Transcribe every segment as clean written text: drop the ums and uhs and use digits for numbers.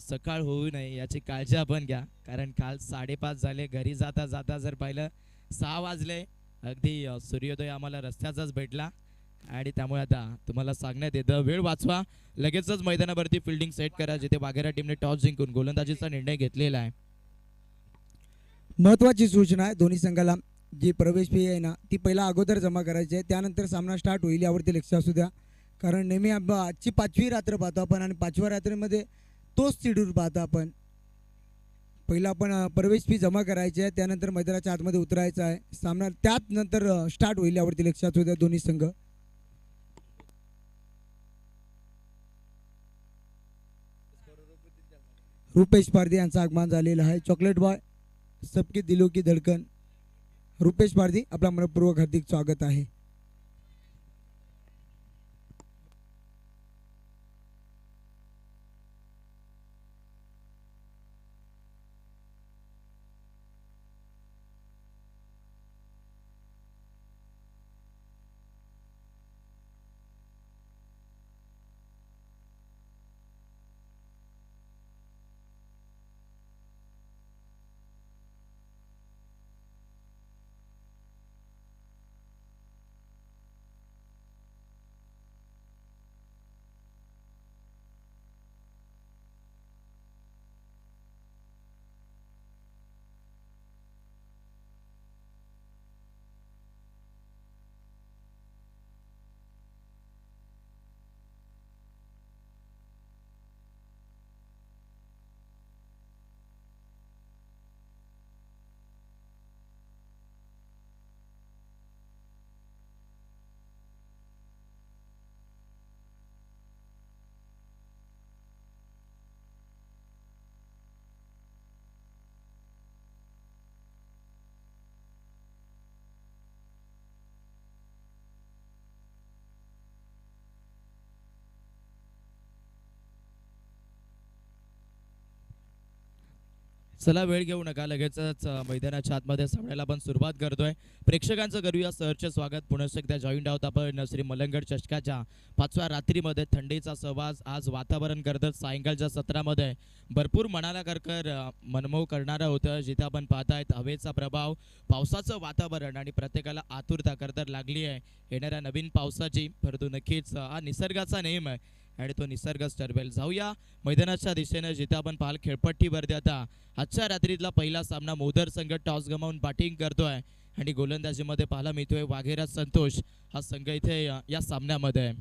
सकाळ होऊ नये याची काळजी आपण घ्या, कारण काल 5:30 झाले. घरी जाता जाता जर पाहिलं 6 वाजले. अगदी सूर्योदय आम्हाला रस्त्याचाच भेटला आणि त्यामुळे आता तुम्हाला सांगण्यात येतं वेळ वाचवा, लगेचच मैदानावरती फिल्डिंग सेट करा, जिथे वाघेरा टीमने टॉस जिंकून गोलंदाजीचा निर्णय घेतलेला आहे. महत्त्वाची सूचना आहे, दोन्ही संघाला जी प्रवेश फी आहे ना ती पहिला अगोदर जमा करायची आहे, त्यानंतर सामना स्टार्ट होईल यावरती लक्ष असू द्या. कारण नेहमी आजची 5वी रात्र पाहतो आपण आणि 5व्या रात्रीमध्ये तोच शेड्यूल पाहतो आपण. पहिला आपण प्रवेश फी जमा करायची आहे, त्यानंतर मैदानाच्या आतमध्ये उतरायचं आहे. सामना त्यात नंतर स्टार्ट होईल यावरती लक्ष असू द्या दोन्ही संघ. रुपेश पारधी यांचं आगमन झालेलं आहे. चॉकलेट बॉय सबके दिलों की धडकन रुपेश पारधी आपला मनपूर्वक हार्दिक स्वागत आहे. चला वेळ घेऊ नका, लगेचच मैदानाच्या आतमध्ये सामन्याला आपण सुरुवात करतोय. प्रेक्षकांचं करूया सहर्ष स्वागत. पुन्हा एकदा जॉईंट आहोत आपण श्री मलंगड चषकाच्या 5व्या रात्रीमध्ये. थंडीचा सहवास आज वातावरण करतं सायंकाळच्या सत्रामध्ये भरपूर मनाला करकर मनमोह करणारं होतं, जिथे आपण पाहतायत हवेचा प्रभाव, पावसाचं वातावरण आणि प्रत्येकाला आतुरता करतर लागली आहे येणाऱ्या नवीन पावसाची. परंतु नक्कीच हा निसर्गाचा नेम आहे आणि तो निसर्गच ठरवेल. जाऊया मैदानाच्या दिशेने, जिथे आपण पाहाल खेळपट्टीवरती आता आजच्या रात्रीतला पहिला सामना मोदर संघ टॉस गमावून बॅटिंग करतोय आणि गोलंदाजीमध्ये पाहायला मिळतोय वाघेरा संतोष हा संघ इथे या सामन्यामध्ये.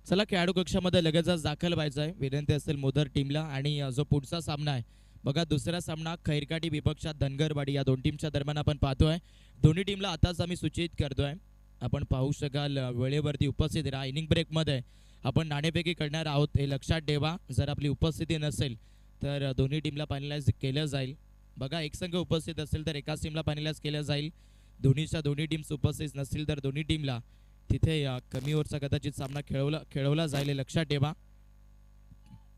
चला खेळाडू कक्षामध्ये लगेचच दाखल व्हायचं आहे. विनंती असेल मोदर टीमला. आणि जो पुढचा सामना आहे बघा, दुसरा सामना खैरकाटी विपक्षात धनगरवाडी या दोन टीमच्या दरम्यान आपण पाहतोय. दोन्ही टीमला आताच आम्ही सूचित करतोय, आपण पाहू शकाल वेळेवरती उपस्थित राहा. इनिंग ब्रेकमध्ये आपण नाणेफेकी करणार आहोत, हे लक्षात ठेवा. जर आपली उपस्थिती नसेल तर दोन्ही टीमला फायनलाइज केलं जाईल. बघा, एक संघ उपस्थित असेल तर एकाच टीमला फायनलाइज केलं जाईल. दोन्ही टीम्स उपस्थित नसतील तर दोन्ही टीमला तिथे कमी ओव्हरचा कदाचित सामना खेळवला जाईल, हे लक्षात ठेवा.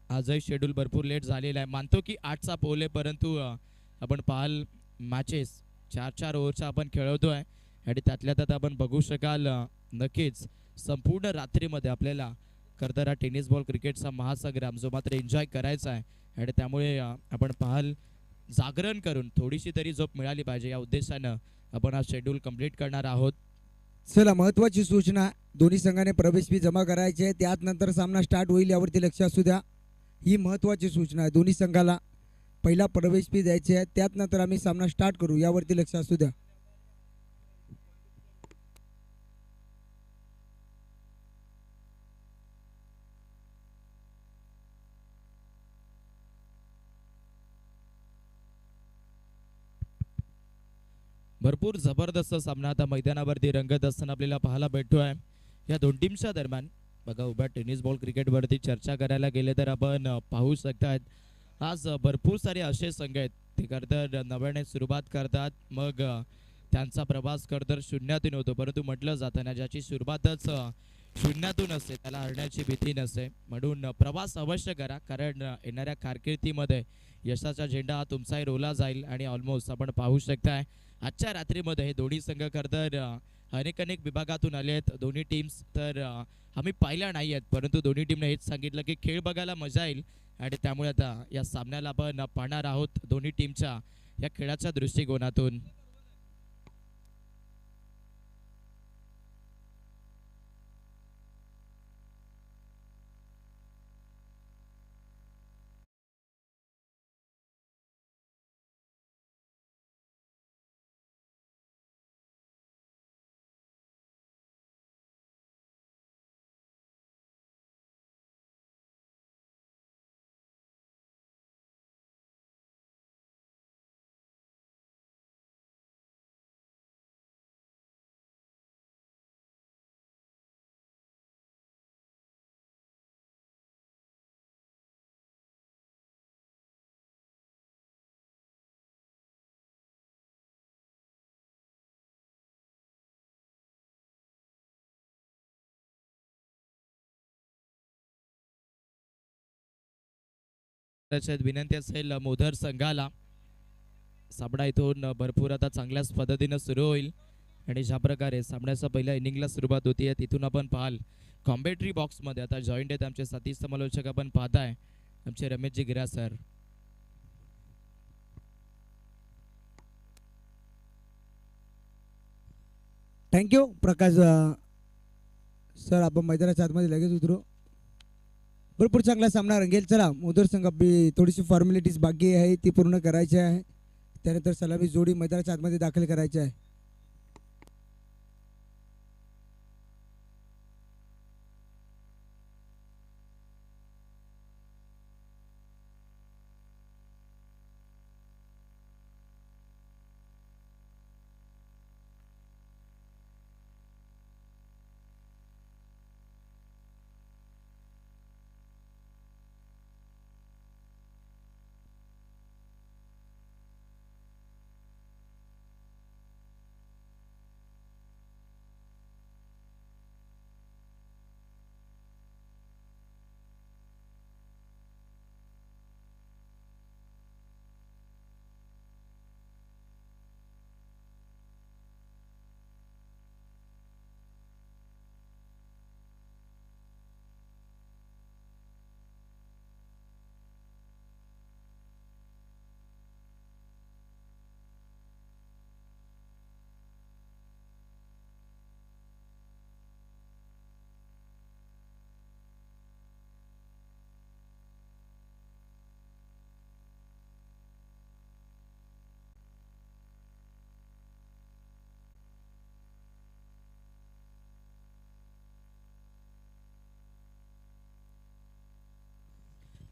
आजही शेड्यूल भरपूर लेट झालेला आहे. मानतो की 8चा पोल आहे, परंतु आपण पाहाल मॅचेस 4-4 ओव्हरच्या आपण खेळवतोय आणि त्यातल्या त्यात आपण बघू शकाल नक्कीच संपूर्ण रात्रीमध्ये आपल्याला करताना टेनिस बॉल क्रिकेटचा महासंग्राम जो मात्र एन्जॉय करायचा आहे. आणि त्यामुळे आपण पाहाल जागरण करून थोडीशी तरी झोप मिळाली पाहिजे, या उद्देशानं आपण हा शेड्यूल कंप्लीट करणार आहोत. चला, महत्त्वाची सूचना, दोन्ही संघाने प्रवेश फी जमा करायची आहे, त्यात नंतर सामना स्टार्ट होईल यावरती लक्ष असू द्या. ही महत्त्वाची सूचना आहे. दोन्ही संघाला पहिला प्रवेश फी द्यायची आहे, त्यात नंतर आम्ही सामना स्टार्ट करू यावरती लक्ष असू द्या. भरपूर जबरदस्त सामना आता मैदानावरती रंगत असताना आपल्याला पाहायला भेटतोय या दोन टीमच्या दरम्यान. बघा, उभ्या टेनिस बॉल क्रिकेटवरती चर्चा करायला गेले तर आपण पाहू शकतात आज भरपूर सारे असे संघ आहेत, ते करतात नव्याने सुरुवात करतात, मग त्यांचा प्रवास करतर शून्यातून होतो. परंतु म्हटलं जातं ना, ज्याची सुरुवातच शून्यातून असते त्याला हरण्याची भीती नसते. म्हणून प्रवास अवश्य करा, कारण येणाऱ्या कारकिर्दीमध्ये यशाचा झेंडा हा तुमचाही रोला जाईल. आणि ऑलमोस्ट आपण पाहू शकताय आजच्या रात्रीमध्ये हे दोन्ही संघ खरं तर अनेक अनेक विभागातून आले आहेत दोन्ही टीम्स तर आम्ही पाहिल्या नाही आहेत परंतु दोन्ही टीमने हेच सांगितलं की खेळ बघायला मजा येईल आणि त्यामुळे आता या सामन्याला आपण पाहणार आहोत दोन्ही टीमच्या या खेळाच्या दृष्टिकोनातून. त्याच्यात विनंती असेल मोधर संघाला सामना इथून भरपूर आता चांगल्याच पद्धतीनं सुरू होईल आणि ज्या प्रकारे सामन्याचा पहिल्या इनिंगला सुरुवात होती तिथून आपण पाहाल कॉम्बेटरी बॉक्समध्ये आता जॉईंट आहेत आमचे साथी समालोचक आपण पाहताय आमचे रमेशजी गिरा सर. थँक्यू प्रकाश सर. आपण मैदानाच्या आतमध्ये लगेच उतरू. भरपूर चांगला सामना रंगेल. चला मोदर संघ आपली थोडीशी फॉर्मॅलिटीज बाकी आहे ती पूर्ण करायची आहे त्यानंतर सलामी जोडी मैदानाच्या आतमध्ये दाखल करायची आहे.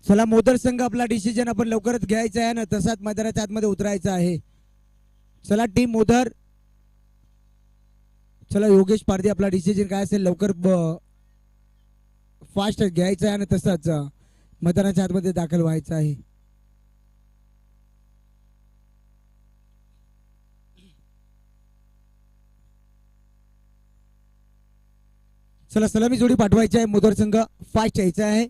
चला मोदर संघ आपला डिसिजन आपण लवकरच घ्यायचा आहे ना तसाच मैदानाच्या आतमध्ये उतरायचा आहे. चला टीम मोदर. चला योगेश पारधी आपला डिसिजन काय असेल लवकर फास्ट घ्यायचा आहे आणि तसाच मैदानाच्या आतमध्ये दाखल व्हायचं आहे. चला सलामी जोडी पाठवायची आहे. मोदर संघ फास्ट यायचा आहे.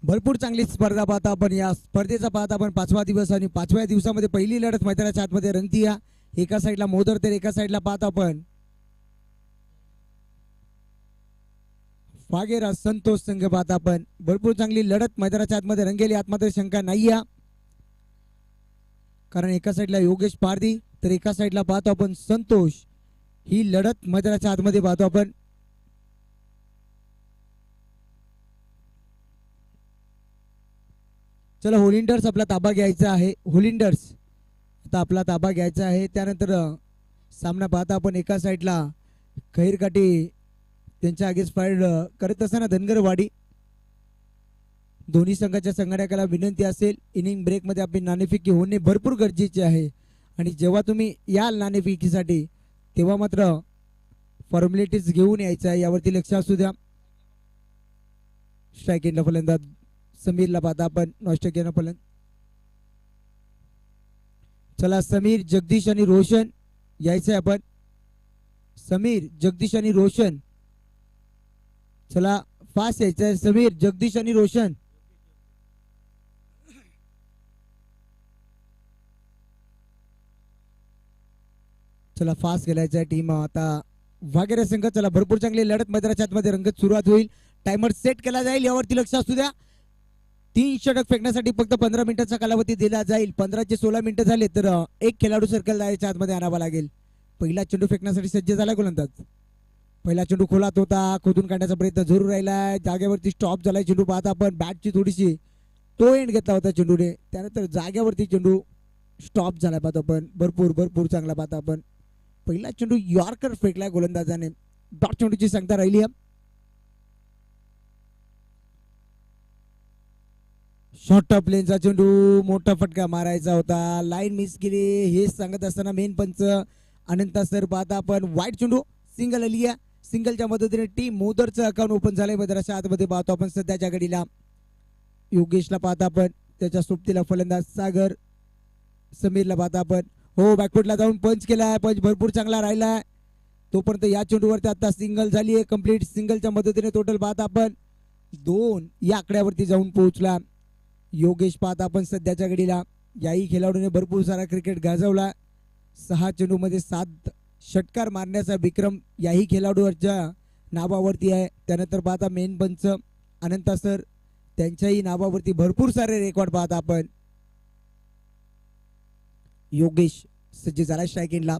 भरपूर चांगली स्पर्धा पाहता आपण. या स्पर्धेचा पाहता आपण 5वा दिवस आणि 5व्या दिवसामध्ये पहिली लढत मैदानाच्या आतमध्ये रंगती या एका साईडला मोदर तर एका साईडला पाहता आपण फागेरा संतोष संघ पाहता आपण. भरपूर चांगली लढत मैदानाच्या आतमध्ये रंगेली आत मात्र शंका नाही या कारण एका साईडला योगेश पारधी तर एका साईडला पाहतो आपण संतोष. ही लढत मैदानाच्या आतमध्ये पाहतो आपण. चला होलिंडर्स आपला ताबा घ्यायचा आहे. होलिंडर्स आता आपला ताबा घ्यायचा आहे. त्यानंतर सामना पाहता आपण एका साईडला खैरकाठी त्यांच्या अगेन्स्ट फाईट करत असताना धनगरवाडी दोन्ही संघाच्या संघटकाला विनंती असेल, इनिंग ब्रेकमध्ये आपली नाणेफेकी होणे भरपूर गरजेचे आहे आणि जेव्हा तुम्ही याल नाणेफेकीसाठी तेव्हा मात्र फॉर्मॅलिटीज घेऊन यायचं आहे, यावरती लक्ष असू द्या. स्ट्राईक एंडला फलंदाज समीरला पाहता आपण. नॉस्ट्राईक एंडला फलंदाज चला समीर, जगदीश आणि रोशन यायचंय आपण. समीर, जगदीश आणि रोशन चला फास्ट यायचंय. समीर, जगदीश आणि रोशन चला फास्ट खेळायचं आहे टीम. आता वाघेरे संघ चला भरपूर चांगली लढत मैदानाच्या आतमध्ये रंगत सुरुवात होईल. टायमर सेट केला जाईल, यावरती लक्ष असू द्या. 3 षटक फेकण्यासाठी फक्त 15 मिनिटाचा कालावधी दिला जाईल. 15 चे 16 मिनिटं झाले तर एक खेळाडू सर्कल जायच्या आतमध्ये आणावा लागेल. पहिला चेंडू फेकण्यासाठी सज्ज झाला गोलंदाज. पहिला चेंडू खोलात होता, खोदून काढण्याचा प्रयत्न जरूर राहिलाय. जागेवरती स्टॉप झालाय चेंडू. पाहता आपण बॅटची थोडीशी तो एंड घेतला होता चेंडूने, त्यानंतर जागेवरती चेंडू स्टॉप झाला. पाहतो आपण भरपूर भरपूर चांगला. पाहता आपण पहिला चेंडू यॉर्कर फेकला गोलंदाजाने. डॉट चेंडूची संख्या राहिली आहे. शॉर्ट ऑफ लेनचा चेंडू, मोठा फटका मारायचा होता, लाईन मिस केली. हे सांगत असताना मेन पंच अनंत सर. पाहता आपण वाईट चेंडू सिंगल आली आहे. सिंगलच्या मदतीने टीम मोदरचं अकाउंट ओपन झालंय मैदानाच्या आतमध्ये. पाहतो आपण सध्याच्या घडीला योगेशला. पाहता आपण त्याच्या सोबतीला फलंदाज सागर. समीरला पाहता आपण. हो, बॅकफुटला जाऊन पंच केलाय. पंच भरपूर चांगला राहिलाय. तोपर्यंत या चेंडूवरती आता सिंगल झाली आहे कंप्लीट. सिंगलच्या मदतीने टोटल पाहता आपण 2 या आकड्यावरती जाऊन पोहोचला योगेश. पाहता आपण सध्याच्या घडीला याही खेळाडूने भरपूर सारा क्रिकेट गाजवला. 6 चेंडूमध्ये 7 षटकार मारण्याचा विक्रम याही खेळाडूच्या नावावरती आहे. त्यानंतर पाहता मेन पंच अनंत सर, त्यांच्याही नावावरती भरपूर सारे रेकॉर्ड. पाहता आपण योगेश सज्ज झाला स्ट्राईक एंडला.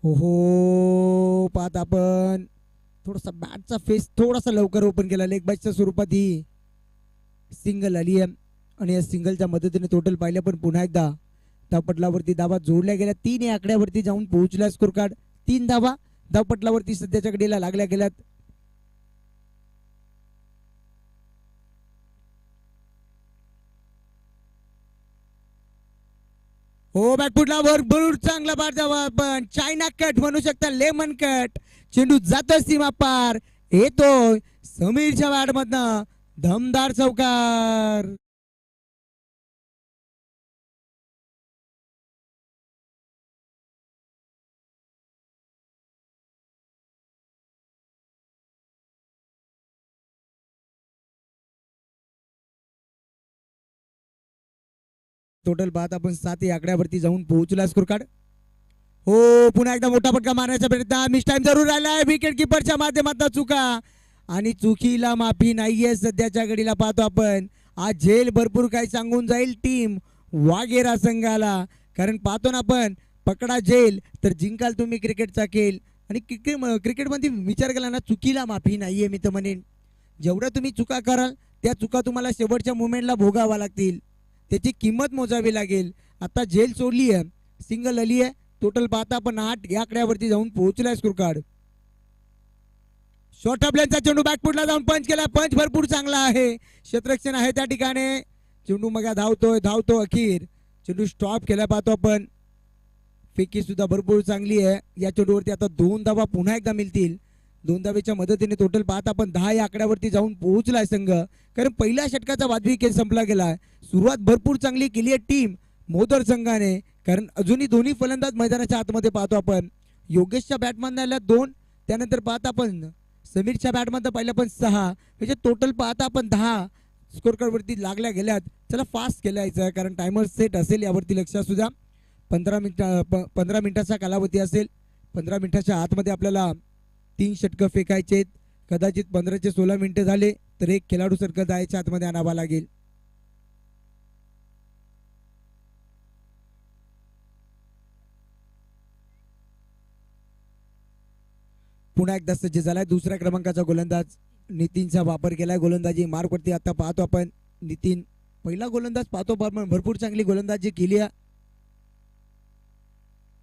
हो, पाहता आपण थोडासा बॅटचा फेस थोडासा लवकर ओपन केला. लेग बाईटच्या स्वरूपात ही सिंगल आली आहे आणि या सिंगलच्या मदतीने टोटल पाहिलं पण पुन्हा एकदा धावपटलावरती धावा जोडल्या गेल्या. 3 या आकड्यावरती जाऊन पोहोचला स्कोर कार्ड. 3 धावा धावपटलावरती सध्याच्या घडीला लागल्या गेल्यात. हो, बॅटफुटला भरपूर चांगला बाद जावा. पण चायना कट म्हणू शकता, लेमन कट. चेंडू जातो सीमा पार, येतोय समीरच्या बॅटमधनं दमदार चौकार. टोटल पाहत आपण 7 या आकड्यावरती जाऊन पोहोचला स्कोर कार्ड. हो, पुन्हा एकदा मोठा फटका मारण्याचा प्रयत्न. मिस टाइम जरूर राहिलाय. विकेट किपरच्या माध्यमातून चुका आणि चुकीला माफी नाहीये सध्याच्या घडीला. पाहतो आपण आज झेल भरपूर काही सांगून जाईल टीम वाघेरा संघाला. कारण पाहतो ना आपण, पकडा झेल तर जिंकाल तुम्ही क्रिकेटचा खेळ. आणि क्रिकेटमध्ये विचार केला ना, चुकीला माफी नाहीये. मी तर म्हणेन जेवढ्या तुम्ही चुका कराल त्या चुका तुम्हाला शेवटच्या मुमेंटला भोगावा लागतील, त्याची किंमत मोजावी लागेल. आता झेल सोडली आहे, सिंगल आली आहे. टोटल पाहता आपण 8 या आकड्यावरती जाऊन पोहोचलाय स्कोर कार्ड. शॉर्ट ऑफ लेनचा चेंडू बॅकफुटला जाऊन पंच केला. पंच भरपूर चांगला आहे, क्षेत्ररक्षण आहे त्या ठिकाणी. चेंडू मग धावतो अखेर चेंडू स्टॉप केला. पाहतो आपण फेकी सुद्धा भरपूर चांगली आहे. या चेंडूवरती आता 2 धावा पुन्हा एकदा मिळतील. 2 धावेच्या मदतीने टोटल पाहता आपण 10 या आकड्यावरती जाऊन पोहोचलाय संघ. कारण पहिल्या षटकाचा वाजवी खेळ संपला गेला. सुरुवात भरपूर चांगली केली आहे टीम मोदर संघाने. कारण अजूनही दोन्ही फलंदाज मैदानाच्या आतमध्ये. पाहतो आपण योगेशच्या बॅटमधल्या 2, त्यानंतर पाहता आपण समीरच्या बॅटमधनं पहिल्या पण 6, म्हणजे टोटल पाहता आपण 10 स्कोर कार्डवरती लागल्या गेल्यात. चला फास्ट खेळायचं कारण टायमर सेट असेल, यावरती लक्ष असू द्या. 15 मिनिटाचा कालावधी असेल. 15 मिनिटाच्या आतमध्ये आपल्याला 3 षटकं फेकायचे आहेत. कदाचित 15 चे 16 मिनिटं झाले तर एक खेळाडू सर्कल जायच्या आतमध्ये आणावा लागेल. पुन्हा एकदा सज्ज झालाय दुसऱ्या क्रमांकाचा गोलंदाज नितीनचा वापर केलाय. गोलंदाजी मार्कवरती आता पाहतो आपण नितीन पहिला गोलंदाज. पाहतो आपण भरपूर चांगली गोलंदाजी केली आहे.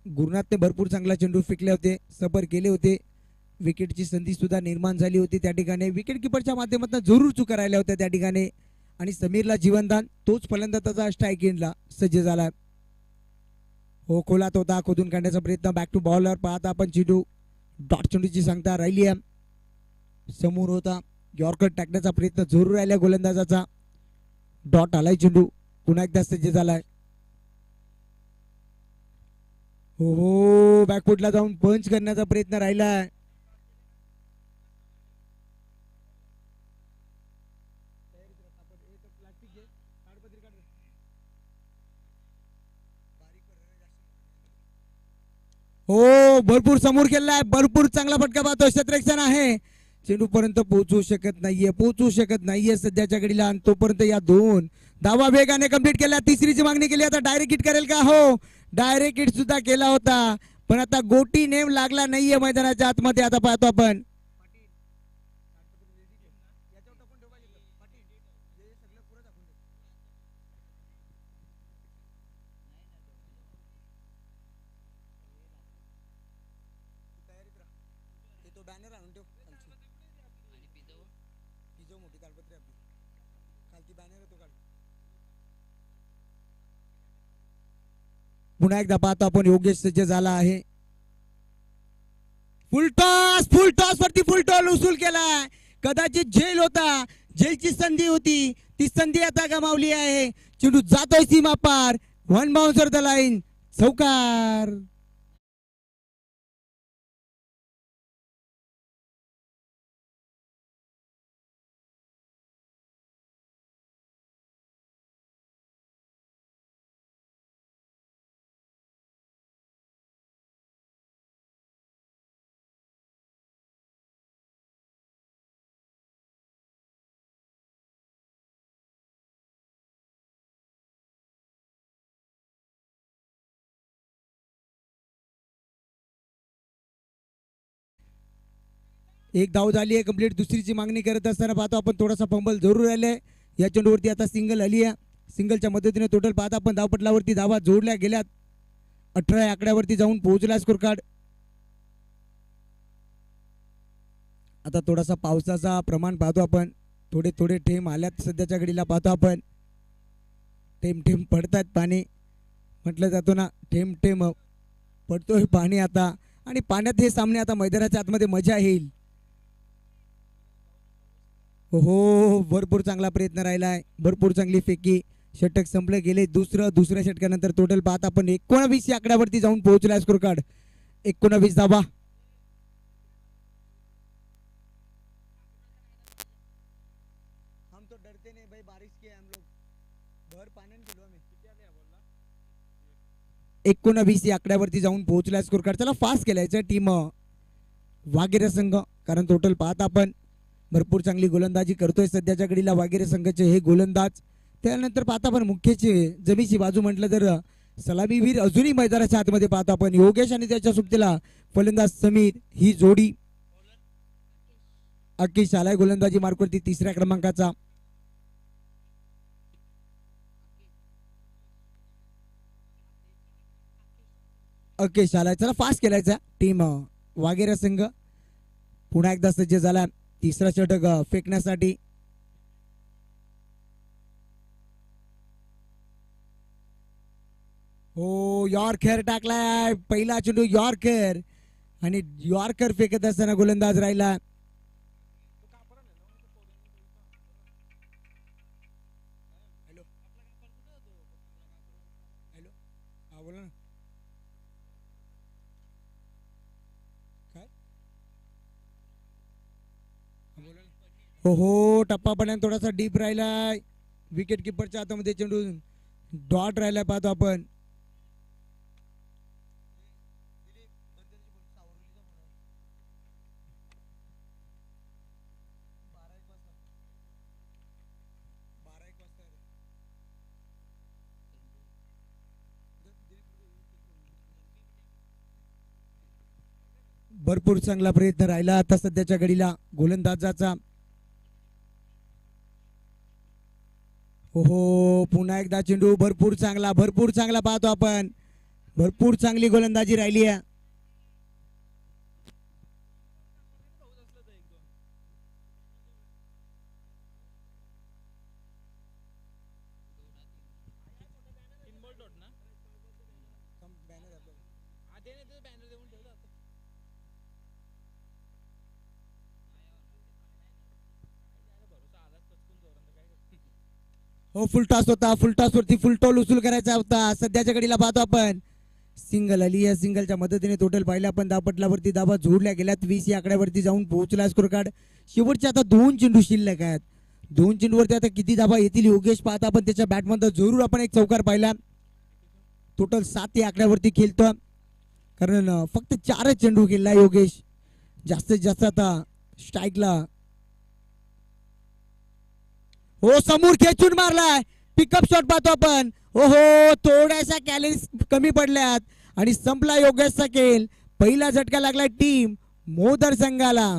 गुरुनाथने भरपूर चांगला चेंडू फेकले होते, सफर केले होते. विकेटची संधी सुद्धा निर्माण झाली होती त्या ठिकाणी. विकेट किपरच्या माध्यमातून जरूर चुका राहिल्या होत्या त्या ठिकाणी आणि समीरला जीवनदान. तोच फलंदाजाचा स्ट्राईक एंडला सज्ज झाला. हो खोलात होता, खोदून काढण्याचा प्रयत्न. बॅक टू बॉलर पाहता आपण चेंडू डॉट चेंडूची सांगता राहिली आहे. समोर होता यॉर्कर टाकण्याचा प्रयत्न जरूर राहिला गोलंदाजाचा. डॉट आलाय, चेंडू पुन्हा एकदा सज्ज झालाय. हो बॅकफुटला जाऊन पंच करण्याचा प्रयत्न राहिलाय. हो भरपूर समोर केलाय, भरपूर चांगला फटका पाहतो. क्षेत्ररक्षण आहे, चेंडू पर्यंत पोहोचू शकत नाहीये सध्याच्या घडीला. आणि तोपर्यंत या दोन धावा वेगाने कंप्लीट केल्या. तिसरीची मागणी केली, आता डायरेक्ट हिट करेल का? हो डायरेक्ट हिट सुद्धा केला होता, पण आता गोटी नेम लागला नाहीये मैदानाच्या आतमध्ये. आता पाहतो आपण पुन्हा एकदा पाहतो आपण योगेश सज्ज झाला आहे. फुल टॉस वरती फुल टॉस उसूल केलाय. कदाचित झेल होता, झेलची संधी होती, ती संधी आता गमावली आहे. चेंडू जातोय सीमा पार, वन बाउन्सर द लाईन, चौकार. एक धाव झाली आहे कंप्लीट. दुसरीची मागणी करत असताना पाहतो आपण थोडासा फंबल जरूर राहिलाय. या चेंडूवरती आता सिंगल आली आहे. सिंगलच्या मदतीने टोटल पाहता आपण धावपटलावरती धावा जोडल्या गेल्यात. 18 आकड्यावरती जाऊन पोहोचला स्कोर कार्ड. आता थोडासा पावसाचा प्रमाण पाहतो आपण. थोडे थोडे थेंब आल्यात सध्याच्या घडीला. पाहतो आपण थेंब थेंब पडतात पाणी, म्हटलं जातो ना, थेंब थेंब पडतोय पाणी आता. आणि पाण्यात हे सामने आता मैदानाच्या आतमध्ये मजा येईल. हो भरपूर चांगला प्रयत्न राहिलाय, भरपूर चांगली फेकी. षटक संपले गेले. दुसऱ्या षटकानंतर टोटल पाहता आपण 19 आकड्यावरती जाऊन पोहोचला स्कोर कार्ड. 19 धावा. हम तो डरते नहीं भाई, बारिश के हम लोग भर पाण्याने गेलो आम्ही. 19 आकड्यावरती जाऊन पोहोचला स्कोर कार्ड. चला फास्ट केलायचं टीम वाघेरे संघ, कारण टोटल पाहता आपण भरपूर चांगली गोलंदाजी करतोय सध्याच्या घडीला वाघेरे संघाचे हे गोलंदाज. त्यानंतर पाहता आपण मुख्यची जमीची बाजू म्हटलं तर सलामीवीर अजूनही मैदानाच्या आतमध्ये पाहतो आपण. योगेश आणि त्याच्या सुट्टीला फलंदाज समीर, ही जोडी अक्कीश आलाय गोलंदाजी मार्कवरती 3ऱ्या क्रमांकाचा. अक्कीश आलाय. चला फास्ट केलायचा टीम वाघेरे संघ पुन्हा एकदा सज्ज झाला 3रा षटक फेकण्यासाठी. हो यॉर्कर टाकलाय, पहिला चेंडू यॉर्कर, आणि यॉर्कर फेकत असताना गोलंदाज राहिला. हो टप्पा पण थोडासा डीप राहिलाय. विकेट किपरच्या हातामध्ये चेंडू डॉट राहिलाय पाहतो आपण. भरपूर चांगला प्रयत्न राहिला आता सध्याच्या घडीला गोलंदाजाचा. हो पुन्हा एकदा चेंडू भरपूर चांगला पाहतो आपण. भरपूर चांगली गोलंदाजी राहिली आहे. हो फुल टॉस होता, फुल टॉस वरती फुल टॉल उचल करायचा होता. सध्याच्या घडीला पाहतो आपण सिंगल आली. या सिंगलच्या मदतीने टोटल पाहिलं आपण धापटलावरती धाबा जोडल्या गेल्यात. 20 या आकड्यावरती जाऊन पोहोचला स्कोर कार्ड. शेवटचे आता 2 चेंडू शिल्लक आहेत. 2 चेंडूवरती आता किती धाबा येतील योगेश पाहता आपण त्याच्या बॅटमध्ये जरूर आपण एक चौकार पाहिला. टोटल 7 या आकड्यावरती खेळतो कारण फक्त 4 चेंडू खेळला योगेश. जास्तीत जास्त आता स्ट्राईकला हो समोर खेचून मारलाय. पिकअप शॉट पाहतो आपण. ओहो थोड्याशा कॅलरीज कमी पडल्यात आणि संपला योगेशचा खेळ. पहिला झटका लागला टीम मोदर संघाला.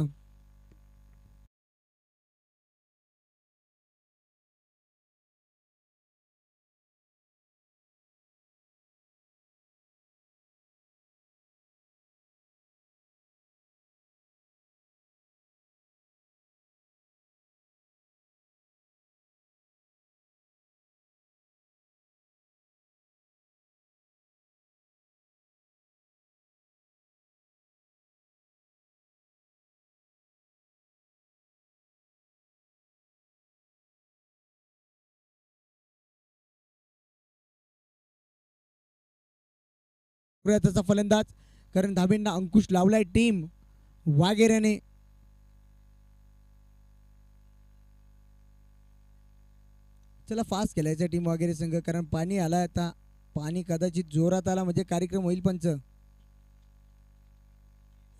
त्याचा फलंदाज कारण धाबेंना अंकुश लावलाय टीम वागेऱ्याने. चला फास्ट केलायचा टीम वगैरे संघ कारण पाणी आलाय. आता पाणी कदाचित जोरात आला म्हणजे कार्यक्रम होईल पंच.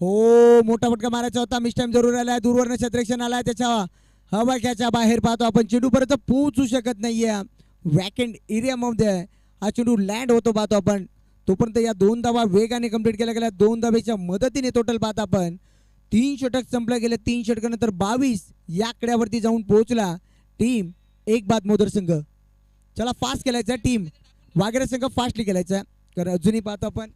हो मोठा फटका मारायचा होता. मिस टाइम जरूर आलाय. दूरवरनं क्षेत्ररक्षण आलाय त्याच्या हवाक्याच्या बाहेर पाहतो आपण. चेंडू पर्यंत पोहोचू शकत नाहीये. वॅकेंट एरियामध्ये हा चेंडू लँड होतो पाहतो आपण. तोपर्यंत या 2 धावा वेगाने कंप्लीट केल्या गेल्या. 2 धावेच्या मदतीने टोटल पाहता आपण 3 षटक संपले गेले. 3 षटकानंतर 22 या आकड्यावरती जाऊन पोहोचला टीम एक बाद मोदर संघ. चला फास्ट केलायचा टीम वागेरे संघ फास्टली केलायचा कारण अजूनही पाहतो आपण.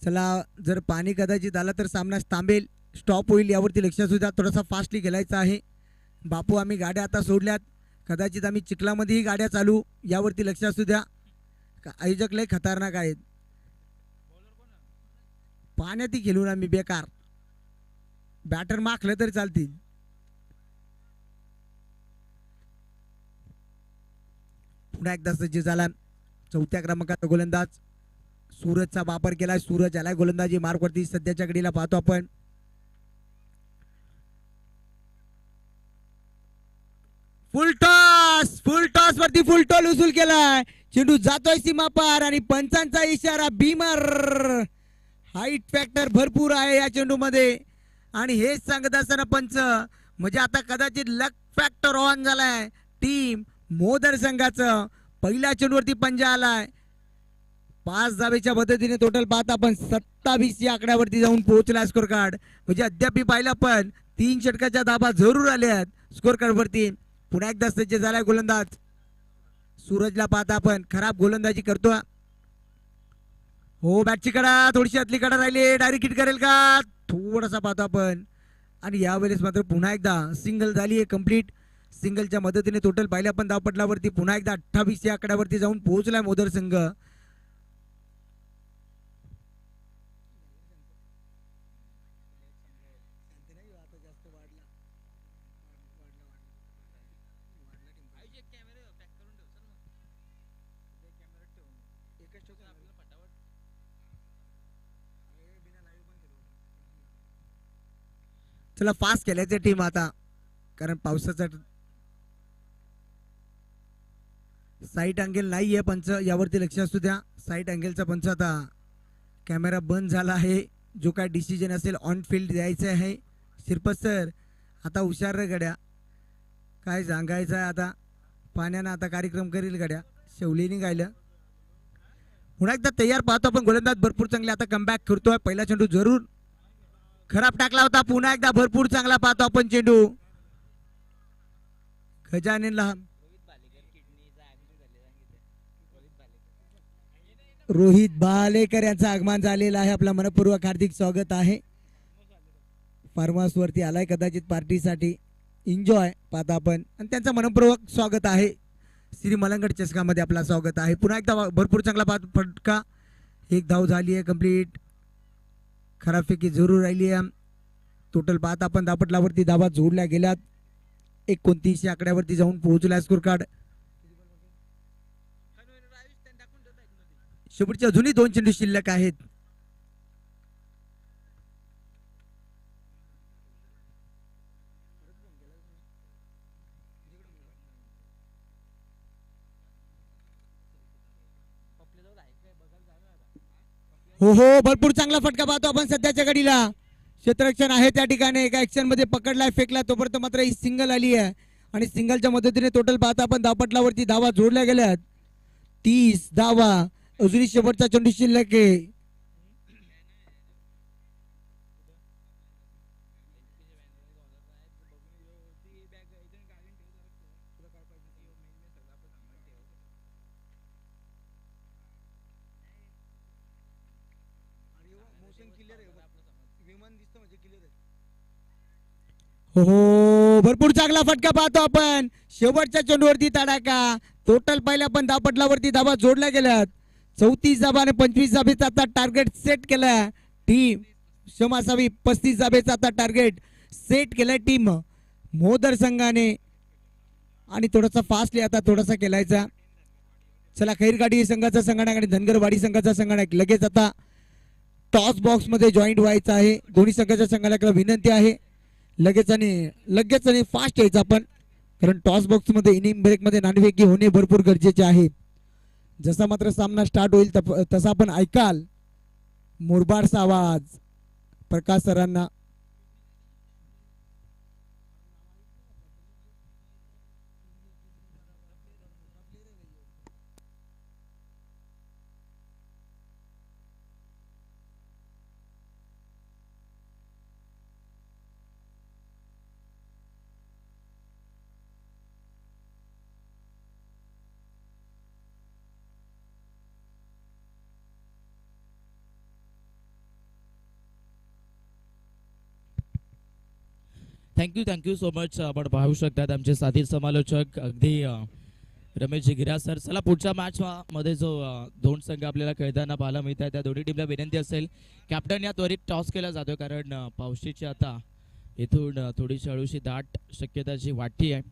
चला जर पाणी कदाचित आला तर सामना थांबेल स्टॉप होईल यावरती लक्ष असू द्या. थोडासा फास्टली केलायचा आहे. बापू आम्ही गाड्या आता सोडल्यात. कदाचित आम्ही चिखलामध्येही गाड्या चालू यावरती लक्ष असू द्या. आयोजक लय खतरनाक आहेत. पाण्यातही खेळून आम्ही बेकार. बॅटर माखलं तर चालतील. पुन्हा एकदा सज्ज झाला 4थ्या क्रमांकाचा गोलंदाज सूरजचा वापर केला. सूरज आलाय गोलंदाजी मार्कवरती. सध्याच्या घडीला पाहतो आपण फुल टॉस वरती फुल टॉल उचल केलाय. चेंडू जातोय सीमा पार आणि पंचांचा इशारा बीमर. हाईट फॅक्टर भरपूर आहे या चेंडू मध्ये आणि हेच सांगत असताना पंच म्हणजे आता कदाचित लक फॅक्टर ऑन झालाय टीम मोदर संघाचं. पहिल्या चेंडूवरती पंजा आलाय. 5 धावेच्या मदतीने टोटल पाहता आपण 27 या आकड्यावरती जाऊन पोहोचला स्कोर कार्ड. म्हणजे अद्याप पाहिलं पण 3 षटकाच्या धाबा जरूर आल्यात स्कोर कार्ड वरती. पुन्हा एकदा सज्ज झालाय गोलंदाज. सूरजला पाहता आपण खराब गोलंदाजी करतो. हो बॅटची कडा थोडीशी आतली कडा राहिली. डायरेक्ट हिट करेल का थोडासा पाहतो आपण. आणि यावेळेस मात्र पुन्हा एकदा सिंगल झाली आहे कंप्लीट. सिंगलच्या मदतीने टोटल पाहिलं आपण धावपटलावरती पुन्हा एकदा 28 या आकड्यावरती जाऊन पोहोचलाय मोदर संघ. चला फास्ट केल्याचे टीम आता कारण पावसाचा साईट अँगल नाही आहे पंच यावरती लक्ष असू द्या. साईट अँगलचा पंच आता कॅमेरा बंद झाला आहे. जो काय डिसिजन असेल ऑन फील्ड द्यायचं आहे. शिरपत सर आता हुशार रे गड्या काय सांगायचं आहे. आता पाण्यानं आता कार्यक्रम करील गड्या. शेवलीने गायलं. पुन्हा एकदा तयार पाहतो आपण गोलंदाज भरपूर चांगले आता कमबॅक करतोय. पहिला चेंडू जरूर खराब टाकला होता. पुन्हा एकदा भरपूर चांगला पाहतो आपण चेंडू खजानेला. रोहित भालेकर यांचं आगमन झालेलं आहे. आपला मनपूर्वक हार्दिक स्वागत आहे. फार्म हाऊस वरती आलाय कदाचित पार्टीसाठी. एन्जॉय पाहता आपण आणि त्यांचं मनपूर्वक स्वागत आहे. श्री मलंगड चषकामध्ये आपला स्वागत आहे. पुन्हा एकदा भरपूर चांगला फटका. एक धाव झाली आहे कंप्लीट. खराबपैकी जरूर राहिली आहे. टोटल पाहता आपण धापटलावरती धावा जोडल्या गेल्यात. 29 आकड्यावरती जाऊन पोहोचला स्कोर कार्ड. शेवटचे अजूनही 2 चेंडू शिल्लक आहेत. हो हो भरपूर चांगला फटका पाहतो आपण सध्याच्या घडीला. क्षेत्ररक्षण आहे त्या ठिकाणी. एका ऍक्शन मध्ये पकडलाय, फेकला, तोपर्यंत मात्र ही सिंगल आली आहे आणि सिंगलच्या मदतीने टोटल पाहता आपण धावपटलावरती धावा जोडल्या गेल्यात. 30 धावा. अजूनही शेवटचा चेंडू शिल्लक आहे. हो हो भरपूर चांगला फटका पाहतो आपण. शेवटच्या चेंडूवरती तडाखा. टोटल पहिल्या पण धावपटलावरती धावा जोडल्या गेल्यात. 34 धावा आणि 25 धाबेचा आता टार्गेट सेट केला टीम. क्षमा असावी, 35 धाबेचा आता टार्गेट सेट केलाय टीम मोदर संघाने. आणि थोडासा फास्टली आता थोडासा केलायचा. चला खैरगाडी संघाचा संगणक आणि धनगरवाडी संघाचा संगणक लगेच आता टॉस बॉक्स मध्ये जॉईंट व्हायचा आहे. दोन्ही संघाच्या संघाला विनंती आहे लगेच आणि फास्ट यायचं आपण, कारण टॉस बॉक्स मध्ये इनिंग ब्रेक मध्ये नाणेफेकी होणे भरपूर गरजेचे आहे. जसा मात्र सामना स्टार्ट होईल तसा आपण ऐकाल मुरबाडचा आवाज प्रकाश सरांना. Thank you so much. आपण पाहू शकतात आमचे साथी समालोचक अगदी रमेश गिरा सर. चला पुढच्या मॅच मध्ये जो 2 संघ आपल्याला खेळताना पाहायला मिळत आहे त्या दोन्ही टीमला विनंती असेल कॅप्टन या त्वरित टॉस केला जातोय, कारण पावशीची आता इथून थोडीशी हळूशी दाट शक्यताची वाटती आहे.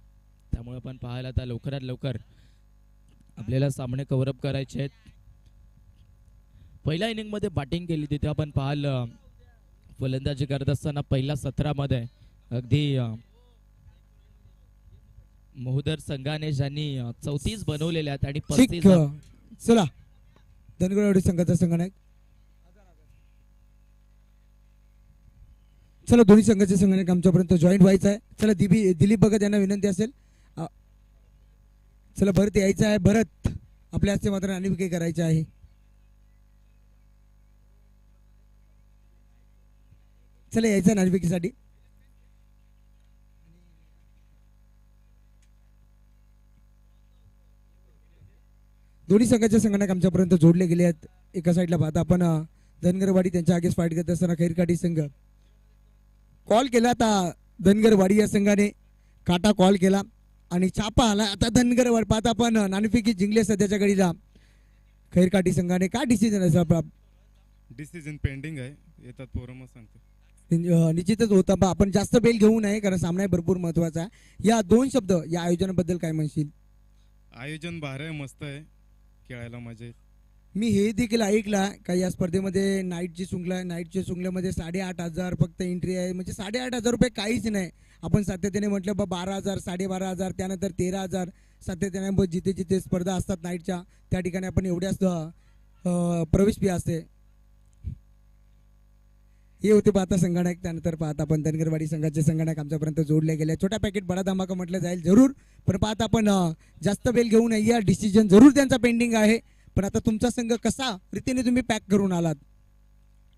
त्यामुळे आपण पाहायला आता लवकरात लवकर आपल्याला सामने कव्हरअप करायचे आहेत. पहिल्या इनिंग मध्ये बॅटिंग केली तिथे आपण पाहाल फलंदाजी करत असताना पहिल्या सत्रामध्ये अगदी मोहदर संघाने ज्यांनी 34 बनवलेल्या आहेत आणि 35. चला धनगरवाडी संघाचा संगणक. चला दोन्ही संघाचे संगणक आमच्यापर्यंत जॉईंट व्हायचं आहे. चला दिलीप भगत यांना विनंती असेल. चला भरत यायचं आहे. भरत आपल्या हस्ते मात्र नाणेफेकी करायचे आहे. चला यायचं नाणेफेकीसाठी. दोन्ही संघाचे संगणक आमच्यापर्यंत जोडले गेले आहेत. एका साईडला पाहता आपण धनगरवाडी त्यांच्या आगेच फाईट करत असताना खैरकाठी संघ कॉल केला. आता धनगरवाडी या संघाने काटा कॉल केला आणि छापा आला. आता धनगरवाडी पाहता आपण नाणेफेकी जिंकले सध्याच्या घडीला खैरकाठी संघाने. काय डिसिजन आहे सर? डिसिजन पेंडिंग आहे, येतात पोरं मग सांगतो. निश्चितच होता. आपण जास्त बेल घेऊ नये कारण सामना भरपूर महत्वाचा आहे. या 2 शब्द या आयोजनाबद्दल काय म्हणशील? आयोजन भारी आहे, मस्त आहे, खेळायला मजा येईल. मी हे देखील ऐकला का या स्पर्धेमध्ये नाईटची शृंखलामध्ये 8,500 फक्त एंट्री आहे. म्हणजे 8,500 रुपये काहीच नाही. आपण सातत्याने म्हटलं 12,000, 12,500, त्यानंतर 13,000 सातत्याने जिथे जिथे स्पर्धा असतात नाईटच्या त्या ठिकाणी आपण एवढ्याच प्रवेश फी असते. हे होते पाहता संगणक. त्यानंतर पाहता आपण धनगरवाडी संघाचे संगणक आमच्यापर्यंत जोडले गेले. छोटा पॅकेट बडा धमाका म्हटलं जाईल जरूर, पण पाहता आपण जास्त बेल घेऊन या डिसिजन जरूर त्यांचा पेंडिंग आहे. पण आता तुमचा संघ कसा रीतीने तुम्ही पॅक करून आलात?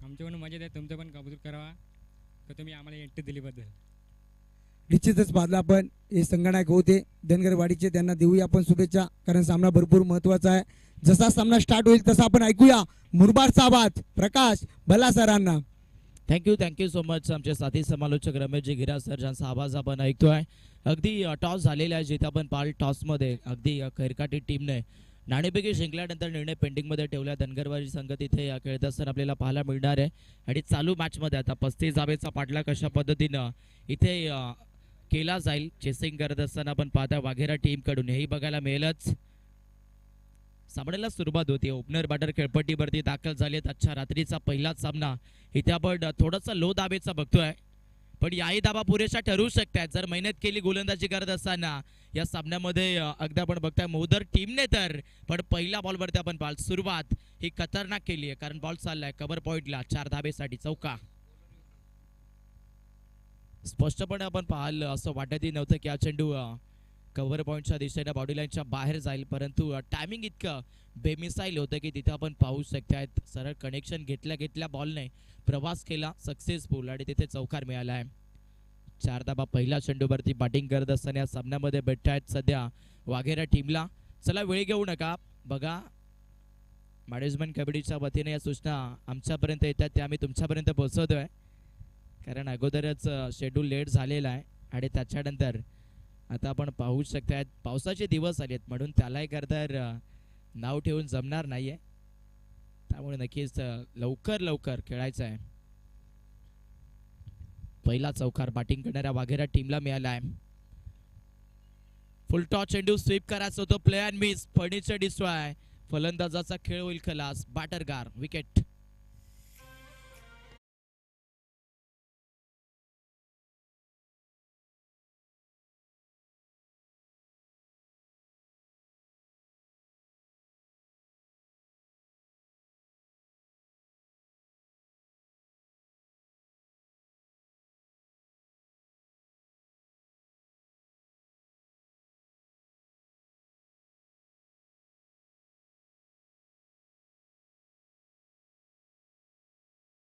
आमच्याकडून मजा आहे, तुमचं पण कबूल करावा तर तुम्ही आम्हाला एंट्री दिलीबद्दल. निश्चितच पाहला आपण हे संगणक होते धनगरवाडीचे, त्यांना देऊया आपण शुभेच्छा कारण सामना भरपूर महत्वाचा आहे. जसा सामना स्टार्ट होईल तसा आपण ऐकूया मुरबाडचा आवाज प्रकाश भला सरांना. Thank you so much. आमचे साथी समालोचक रमेशजी गिरा सर ज्यांचा आवाज आपण ऐकतोय. अगदी टॉस झालेला आहे, जिथे आपण पाल टॉसमध्ये अगदी खैरकाटी टीमने नाणेफेकी जिंकल्यानंतर निर्णय पेंडिंगमध्ये ठेवला. धनगरवाडी संघ तिथे खेळत असताना आपल्याला पाहायला मिळणार आहे. आणि चालू मॅचमध्ये आता 35 धावेचा पाठलाग कशा पद्धतीनं इथे केला जाईल चेसिंग करत असताना आपण पाहता वाघेरा टीमकडून हेही बघायला मिळेलच. सामन्याला सुरुवात होती. ओपनर बॅटर खेळपट्टीवरती दाखल झालेत. आजच्या रात्रीचा पहिलाच सामना इथे आपण थोडासा लो दाबेचा बघतोय, पण याही दाबा पुरेशा ठरू शकतात जर मेहनत केली गोलंदाजी करत असताना. या सामन्यामध्ये अगदी आपण बघताय मोदर टीमने तर पण पहिल्या बॉलवरती आपण पाहाल सुरुवात ही खतरनाक केली आहे, कारण बॉल चाललाय कव्हर पॉइंटला 4 धाबेसाठी चौका. स्पष्टपणे आपण पाहाल असं वाटतही नव्हतं की हा चेंडू कव्हर पॉइंटच्या दिशेने बॉडी लाईनच्या बाहेर जाईल, परंतु टायमिंग इतकं बेमिसाईल होतं की तिथे आपण पाहू शकतायत सरळ कनेक्शन घेतल्या बॉलने प्रवास केला सक्सेसफुल आणि तिथे चौकार मिळाला आहे. 4 धाबा पहिल्या चेंडूवरती बॅटिंग करत असताना या सामन्यामध्ये भेटतायत सध्या वाघेरा टीमला. चला वेळ घेऊ नका, बघा मॅनेजमेंट कमिटीच्या वतीने या सूचना आमच्यापर्यंत येतात त्या आम्ही तुमच्यापर्यंत पोहोचवतोय, कारण अगोदरच शेड्यूल लेट झालेला आहे. आणि त्याच्यानंतर आता आपण पाहू शकतायत पावसाचे दिवस आलेत, म्हणून त्यालाही करतर नाव ठेवून जमणार नाहीये, त्यामुळे नक्कीच लवकर खेळायचं आहे. पहिला चौकार बॅटिंग करणाऱ्या वाघेरा टीमला मिळाला आहे. फुल टॉस चेंडू स्वीप करायचा होतो, play and miss, furniture destroy, फलंदाजाचा खेळ होईल खलास, बॅटरगार विकेट.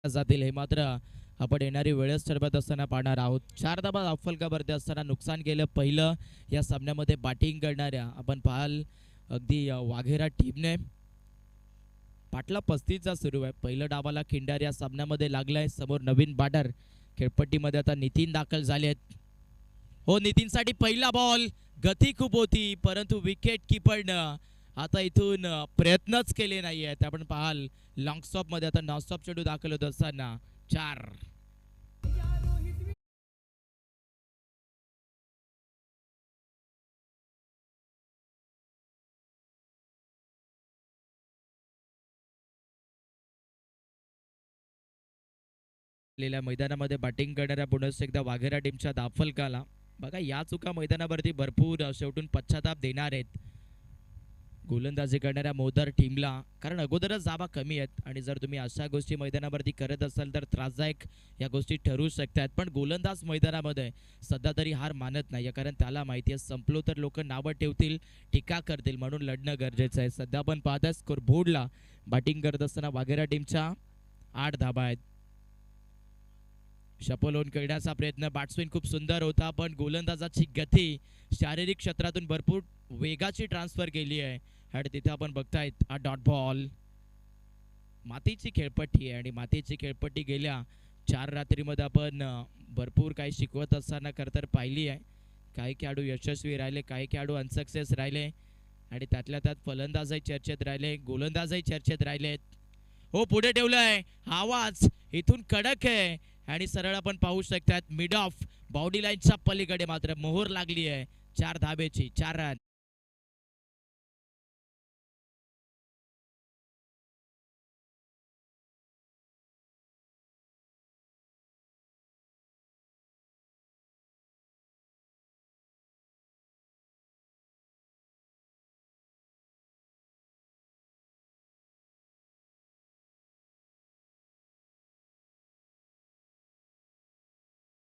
जातील हे मात्र आपण येणारी वेळच ठरवत असताना पाहणार आहोत. 4 धाबा अफलकावरती असताना नुकसान केलं पहिलं या सामन्यामध्ये बॅटिंग करणाऱ्या आपण पाहाल अगदी वाघेरा टीमने. पाटला 35चा सुरू आहे. पहिलं डावाला खिंडार या सामन्यामध्ये लागलाय. समोर नवीन बॅटर खेळपट्टीमध्ये आता नितीन दाखल झालेत. हो, नितीनसाठी पहिला बॉल, गती खूप होती परंतु विकेट किपरनं आता इथून प्रयत्नच केले नाही आहेत. आपण पाहाल लॉंग स्टॉप मध्ये आता नॉन स्टॉप चेंडू दाखल होत असताना 4. मैदानामध्ये बॅटिंग करणाऱ्या पुन्हा एकदा वाघेरा टीमच्या दाफलकाला बघा, या चुका मैदानावरती भरपूर शेवटून पश्चाताप देणार आहेत गोलंदाजी करणाऱ्या मोदर टीमला, कारण अगोदरच जाबा कमी आहेत आणि जर तुम्ही अशा गोष्टी मैदानावरती करत असाल तर त्रासदायक या गोष्टी ठरू शकतात. पण गोलंदाज मैदानामध्ये सध्या तरी हार मानत नाही, कारण त्याला माहिती आहे संपलो तर लोक नावं ठेवतील, टीका करतील, म्हणून लढणं गरजेचं आहे. सध्या आपण पाहताय स्कोर बोर्डला बॅटिंग करत असताना वाघेरा टीमच्या 8 धाबा आहेत. शपलोन करण्याचा प्रयत्न, बॅट्समॅन खूप सुंदर होता पण गोलंदाजाची गती शारीरिक क्षेत्रातून भरपूर वेगाची ट्रान्सफर केली आहे आणि तिथे आपण बघतायत हा डॉट बॉल. मातीची खेळपट्टी आहे आणि मातीची खेळपट्टी गेल्या 4 रात्रीमध्ये आपण भरपूर काही शिकवत असताना करतर पाहिली आहे. काही खेळाडू यशस्वी राहिले, काही खेळाडू अनसक्सेस राहिले आणि त्यातल्या त्यात फलंदाजही चर्चेत राहिले, गोलंदाजही चर्चेत राहिलेत. हो, पुढे ठेवलंय, आवाज इथून कडक आहे आणि सरळ आपण पाहू शकतात मिड ऑफ बॉडी लाईनच्या पलीकडे मात्र मोहर लागली आहे 4 धाबेची, 4 रन.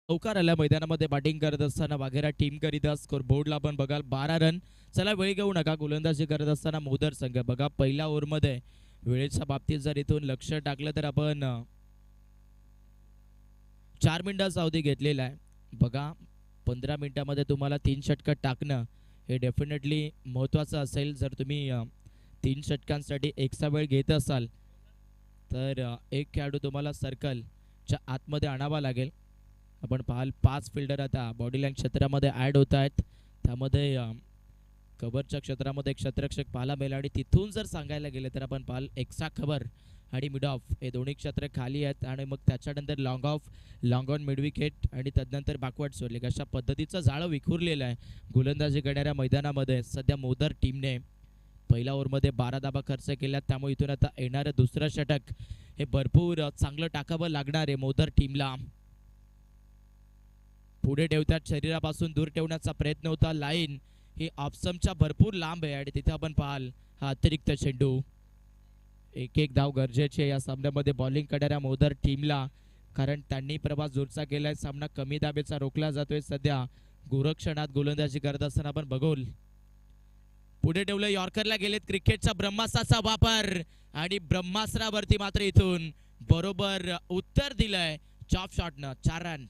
चौकार आल्या मैदानामध्ये बॅटिंग करत असताना वाघेरा टीम करिता स्कोर बोर्डला आपण बघाल 12 रन. चला वेळ घेऊ नका, गोलंदाजी करत असताना मोदर संघ बघा पहिल्या ओव्हरमध्ये वेळेच्या बाबतीत जर इथून लक्ष टाकलं तर आपण 4 मिनिटाचा अवधी घेतलेला आहे. बघा 15 मिनिटामध्ये तुम्हाला 3 षटकं टाकणं हे डेफिनेटली महत्त्वाचं असेल. जर तुम्ही 3 षटकांसाठी एकचा वेळ घेत असाल तर एक खेळाडू तुम्हाला सर्कलच्या आतमध्ये आणावा लागेल आपण पाहाल 5 फिल्डर आता बॉडी लाईन क्षेत्रामध्ये ॲड होत आहेत. त्यामध्ये कव्हरच्या क्षेत्रामध्ये एक क्षेत्ररक्षक पाहायला मिळेल आणि तिथून जर सांगायला गेले तर आपण पाहाल एक्स्ट्रा कव्हर आणि मिड ऑफ हे दोन्ही क्षेत्र खाली आहेत आणि मग त्याच्यानंतर long of, long on mid wicket आणि तदनंतर बॅकवर्ड सोडले अशा पद्धतीचं जाळं विखुरलेलं आहे गोलंदाजी करणाऱ्या मैदानामध्ये. सध्या मोदर टीमने पहिल्या ओव्हरमध्ये 12 धावा खर्च केल्यात, त्यामुळे इथून आता येणारं दुसरं षटक हे भरपूर चांगलं टाकावं लागणार आहे मोदर टीमला. पुढे ठेवतात, शरीरापासून दूर ठेवण्याचा प्रयत्न होता. लाईन ही ऑप्शनच्या भरपूर लांब आहे आणि तिथे आपण पाहाल हा अतिरिक्त चेंडू. एक धाव गरजेची आहे या सामन्यामध्ये बॉलिंग करणाऱ्या मोदर टीमला, कारण त्यांनी प्रवास जोरचा केलाय. सामना कमी दाबेचा रोखला जातोय. सध्या गोरक्षणात गोलंदाजी करत असताना आपण बघोल पुढे ठेवलं, यॉर्करला गेलेत. क्रिकेटचा ब्रह्मास्त्राचा वापर आणि ब्रह्मास्त्रावरती मात्र इथून बरोबर उत्तर दिलंय चॉप शॉटनं. 4 रन.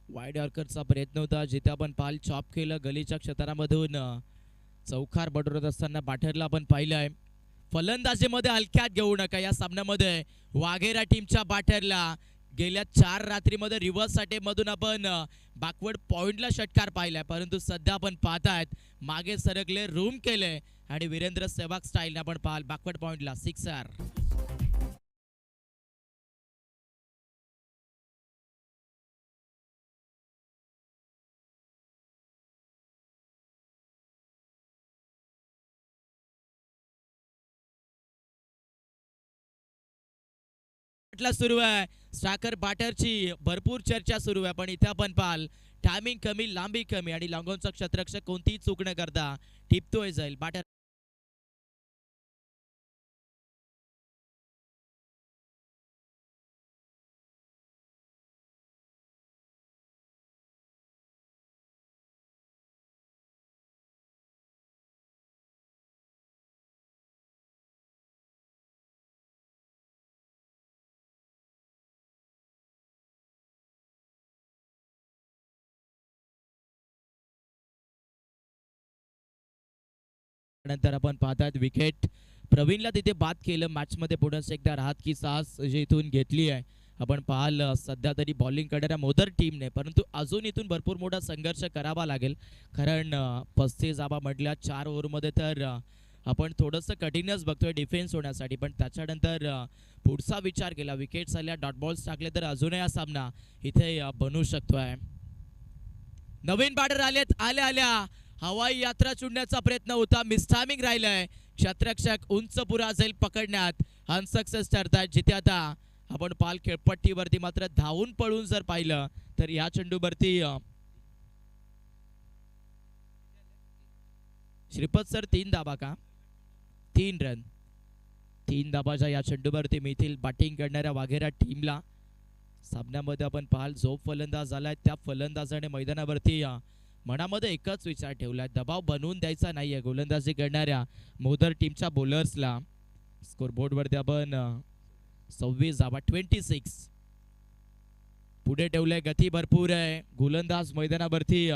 वाईड यॉर्करचा प्रयत्न होता, जिथे आपण पाल चॉप केलं. गलीच्या क्षेत्रामधून चौकार बडवत असताना बाठरला आपण पाहिलंय. फलंदाजीमध्ये हलक्यात घेऊ नका या सामन्यामध्ये. वाघेरा टीमच्या बाठरला गेल्या 4 रात्रीमध्ये रिव्हर्स मधून आपण बॅकवर्ड पॉइंटला षटकार पाहिलाय, परंतु सध्या आपण पाहतायत मागे सरकले, रूम केले आणि वीरेंद्र सेहवाग स्टाईल आपण पाहाल बॅकवर्ड पॉइंटला सिक्सर. सुरू आहे स्ट्रायकर बाटरची भरपूर चर्चा सुरू आहे, पण इथे आपण पाहाल टायमिंग कमी, लांबी कमी आणि लॉंगॉनचा क्षेत्ररक्षक कोणतीही चूक न करता टिपतोय जाईल. बाटर नंतर आपण पाहतात विकेट प्रवीणला तिथे बाद केलं. मॅच मध्ये पुन्हा एकदा राहत की सास जे इथून घेतली आहे. आपण पाहाल सध्या तरी बॉलिंग करणाऱ्या मोदर टीमने, परंतु अजून इथून भरपूर मोठा संघर्ष करावा लागेल, कारण 35 धावा म्हटल्या 4 ओव्हरमध्ये तर आपण थोडंसं कठीणच बघतोय डिफेन्स होण्यासाठी. पण त्याच्यानंतर पुढचा विचार केला, विकेट्स आल्या, डॉट बॉल्स टाकले तर अजूनही हा सामना इथे बनू शकतोय. नवीन बॅटर आलेत, आल्या हवाई यात्रा चुडण्याचा प्रयत्न होता, मिसटायमिंग राहिलाय. क्षेत्ररक्षक उंच पुरा जाईल पकडण्यात अनसक्सेस ठरतात, जिथे आता आपण पाल खेळपट्टीवरती मात्र धावून पळून जर पाहिलं तर या चेंडूवरती श्रीपत सर 3 धाबा का 3 रन 3 धाबाच्या या चेंडूवरती मिळतील बॅटिंग करणाऱ्या वाघेरा टीमला. सामन्यामध्ये आपण पाहाल जो फलंदाज झालाय त्या फलंदाजाने मैदानावरती मनामध्ये एकच विचार ठेवलाय, दबाव बनवून द्यायचा नाहीये गोलंदाजी करणाऱ्या मोदर टीमच्या बॉलर्सला. स्कोरबोर्ड वरती आपण 26 धावा 26 पुढे ठेवलंय. गती भरपूर आहे. गोलंदाज मैदानावरती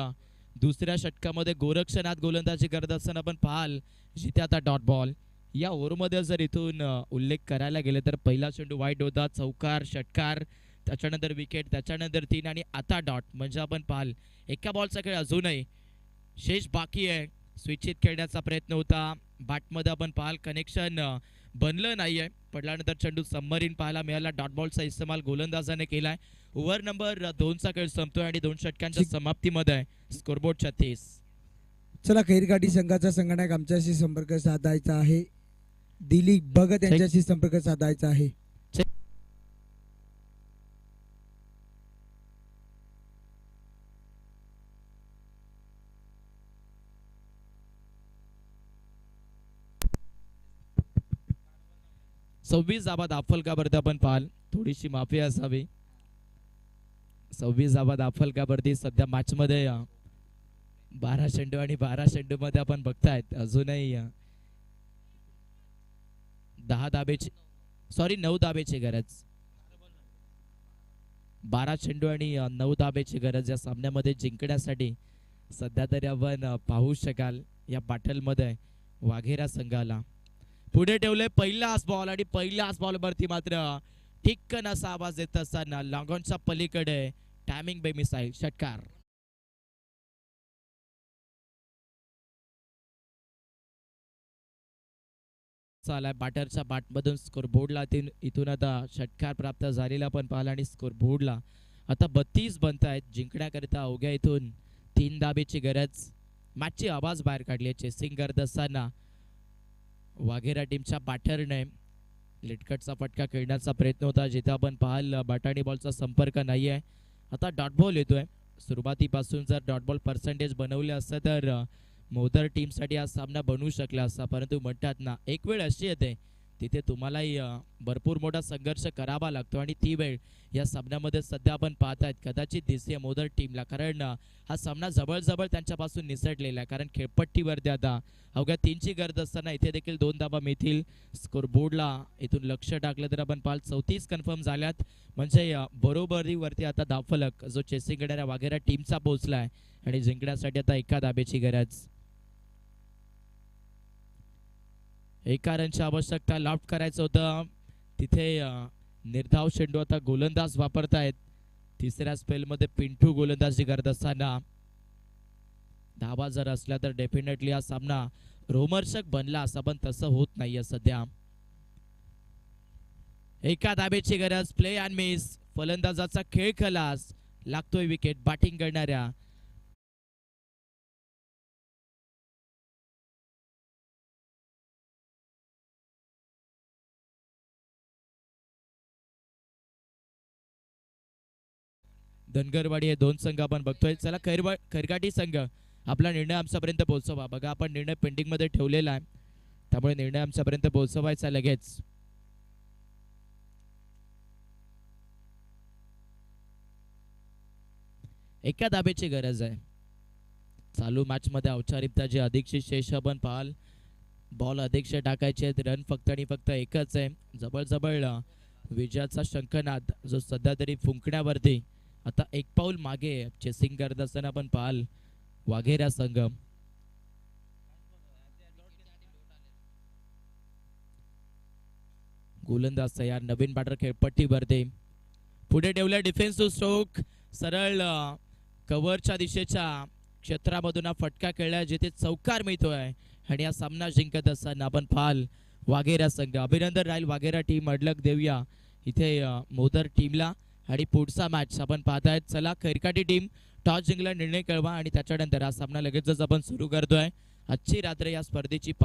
दुसऱ्या षटकामध्ये गोरक्षनाथ गोलंदाजी करत असताना आपण पाहाल, जिथे आता डॉट बॉल. या ओव्हरमध्ये जर इथून उल्लेख करायला गेले तर पहिला चेंडू वाईट होता, चौकार, षटकार, त्याच्यानंतर विकेट, त्याच्यानंतर 3 आणि आता डॉट. म्हणजे आपण पाहाल एका बॉलचा खेळ अजूनही शेष बाकी आहे. स्विचित खेळण्याचा प्रयत्न होता, बॅटमध्ये आपण पाहाल कनेक्शन बनलं नाहीये. पडल्यानंतर चेंडू सबमरीन पाहायला मिळाला. डॉट बॉलचा इस्तेमाल गोलंदाजाने केलाय. ओव्हर नंबर 2चा खेळ संपतोय आणि 2 षटकांच्या समाप्तीमध्ये स्कोरबोर्ड 36. चला, खैरघाटी संघाचा संघटक आमच्याशी संपर्क साधायचा आहे. दिलीप भगत यांच्याशी संपर्क साधायचा आहे. सव्वीस धाबा दाफल का बरं आपण पाहाल, थोडीशी माफी असावी. 26 धाबा दाफल का बरती सध्या मॅच मध्ये 12 चेंडू आणि 12 चेंडू मध्ये आपण बघतायत अजूनही 10 धाबेची सॉरी 9 धाब्याची गरज. 12 चेंडू आणि 9 धाब्याची गरज या सामन्यामध्ये जिंकण्यासाठी. सध्या तरी आपण पाहू शकाल या बॅटलमध्ये वाघेरा संघाला पुढे ठेवले पहिलाच बॉल आणि पहिल्याच बॉलवरती मात्र ठिक्कन असा आवाज येत असताना लॉंगॉनच्या पलीकडे टायमिंग बे मिसाईल षटकार. चालाय बॅटरच्या बॅटमधून स्कोर बोर्डला इथून आता षटकार प्राप्त झालेला पण पाहिला आणि स्कोर बोर्डला आता 32 बनत आहेत. जिंकण्याकरिता अवघ्या इथून 3 धाबेची गरज. मॅचची आवाज बाहेर काढली चेसिंग करत असताना वाघेरा टीमच्या बॅटरने लेटकटचा फटका खेळण्याचा प्रयत्न होता जिथे आपण पाहाल बटाणी बॉलचा संपर्क नाही आहे. आता डॉट बॉल येतोय. सुरुवातीपासून जर डॉट बॉल पर्सेंटेज बनवले असतं तर मोदर टीमसाठी हा सामना बनवू शकला असता, परंतु म्हणतात ना एक वेळ अशी येते तिथे तुम्हालाही भरपूर मोठा संघर्ष करावा लागतो आणि ती वेळ या सामन्यामध्ये सध्या आपण पाहतायत कदाचित दिसते मोदर टीमला, कारण हा सामना जवळजवळ त्यांच्यापासून निसटलेला आहे. कारण खेळपट्टीवरती आता अवघ्या 3ची गरज असताना इथे देखील 2 धाबा मिळतील. स्कोर बोर्डला इथून लक्ष टाकलं तर आपण पाहाल 34 कन्फर्म झाल्यात, म्हणजे बरोबरीवरती आता धावफलक जो चेसिंग करणाऱ्या वाघेरा टीमचा पोहोचलाय आणि जिंकण्यासाठी आता एका धाब्याची गरज. एका रनची आवश्यकता. लॉफ्ट करायचं होतं तिथे निर्धाव चेंडू आता गोलंदाज वापरतायत. तिसऱ्या स्पेलमध्ये पिंटू गोलंदाजी करत असताना धावा जर असल्या तर डेफिनेटली हा सामना रोमर्षक बनला असा, पण तसं होत नाहीये सध्या. एका धाब्याची गरज. Play and miss. फलंदाजाचा खेळ खलास. लागतोय विकेट बॅटिंग करणाऱ्या धनगरवाडी हे 2 संघ आपण बघतोय. चला खैरगाटी संघ आपला निर्णय आमच्यापर्यंत पोहोचवा. बघा आपण निर्णय पेंडिंग मध्ये ठेवलेला आहे, त्यामुळे निर्णय आमच्यापर्यंत पोहोचवायचा लगेच. एका धाब्याची गरज आहे. चालू मॅच मध्ये औपचारिकता अधिकची शेष आपण पाहाल. बॉल अधिकचे टाकायचे आहेत. रन फक्त आणि फक्त एकच आहे. जवळजवळ विजयाचा शंखनाद जो सध्या तरी फुंकण्यावरती आता एक पाऊल मागे चेसिंग करत असताना आपण पाहाल वाघेरा संघ. गोलंदाज तयार. नवीन बॅटर खेळपट्टीवरती पुढे ठेवल्या. Defensive stroke. सरळ कव्हरच्या दिशेच्या क्षेत्रामधून हा फटका खेळला जिथे चौकार मिळतोय आणि हा सामना जिंकत असताना आपण पाहाल वाघेरा संघ. अभिनंदन राहील वाघेरा टीम. अडलक देऊया इथे मोदर टीमला आणि पुढचा मॅच आपण पाहतायत. चला खैरकाटी टीम टॉस जिंकला निर्णय कळवा आणि त्याच्यानंतर हा सामना लगेचच आपण सुरू करतोय. आजची रात्र या स्पर्धेची